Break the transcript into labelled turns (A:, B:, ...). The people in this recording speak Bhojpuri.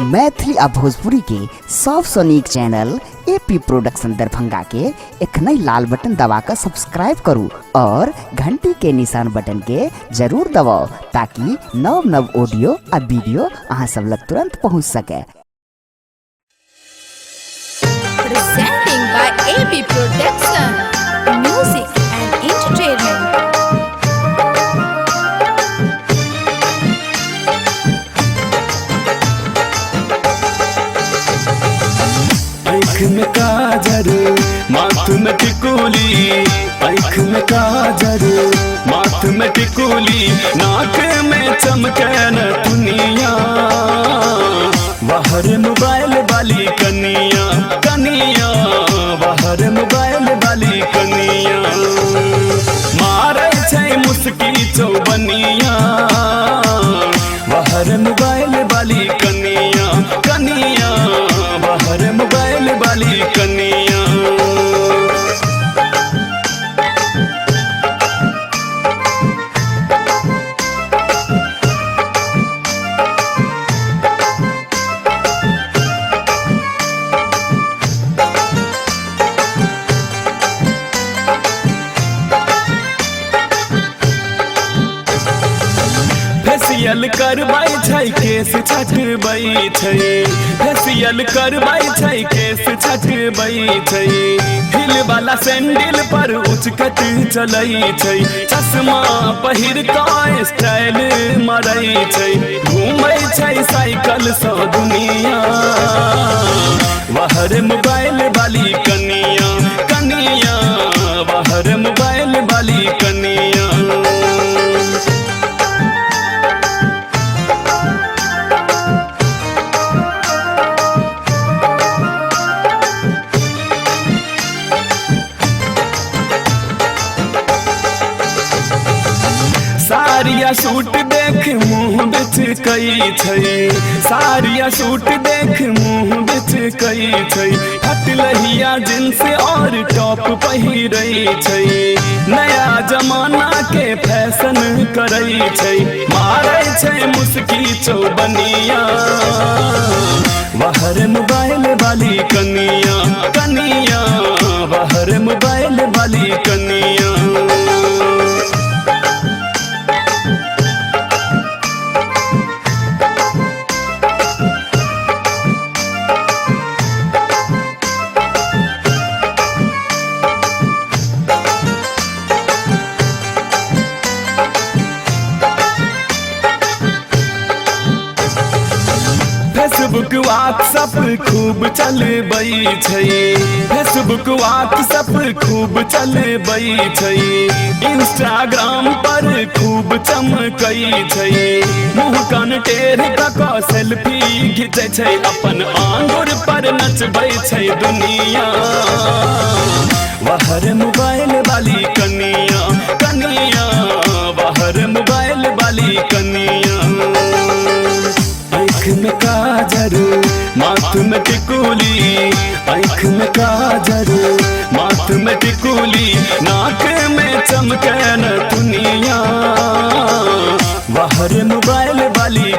A: मैथिली आ भोजपुरी के सबसे नीक चैनल एपी प्रोडक्शन दरभंगा के एखनई लाल बटन दबाकर सब्सक्राइब करू और घंटी के निशान बटन के जरूर दबाओ ताकि नव नव ऑडियो आ वीडियो अहाँ सब लग तुरंत पहुंच सके।
B: Presenting by AB Production, Music and Entertainment.
C: आँख में काजर माथ में टिकुली, आँख में काजर माथ में टिकुली, नाक में चमके न दुनिया, बाहर मोबाइल वाली कनिया कनिया, बाहर मोबाइल वाली कनिया, मारे छै मुस्की चौबनिया, बाहर मोबाइल वाली कनिया कनिया, बाहर मोबाइल वाली कनिया। फेसियल करबै छै केस छटबै छै, फेसियल करबै छै केस छटबै छै, हिल वाला सैंडल पर उचकत चलै छै, चश्मा पहिर कऽ स्टाइल मारै छै, घूमै छै साइकिल सँ दुनिया, बाहर मोबाइल वाली कनिया कनिया, बाहर मोबाइल वाली कनिया। सारिया सूट देख मुँह बिच कई छै, सारिया सूट देख मुँह बिच कई छै, हटलहिया जींस और टॉप पहिरै छै, नया जमाना के फैशन करै छै, मारै छै मुस्की चौबनिया, बाहर मोबाइल वाली कनिया कनिया, बाहर मोबाइल वाली कनिया। फेसबुक व्हाट्सअप खूब चलबै छै, फेसबुक व्हाट्सअप खूब चलबै छै, इंस्टाग्राम पर खूब चमकै छै, मुँह कान टेढ़ कऽ सेल्फी घिचै छै, अपन आंगुर पर नचबै छै दुनिया, बाहर मोबाइल वाली कनिया कनिया, बाहर मोबाइल वाली कनिया। आँख में काजर माथ में टिकुली, आँख में काजर माथ में टिकुली, नाक में चमके न दुनिया, बाहर मोबाइल वाली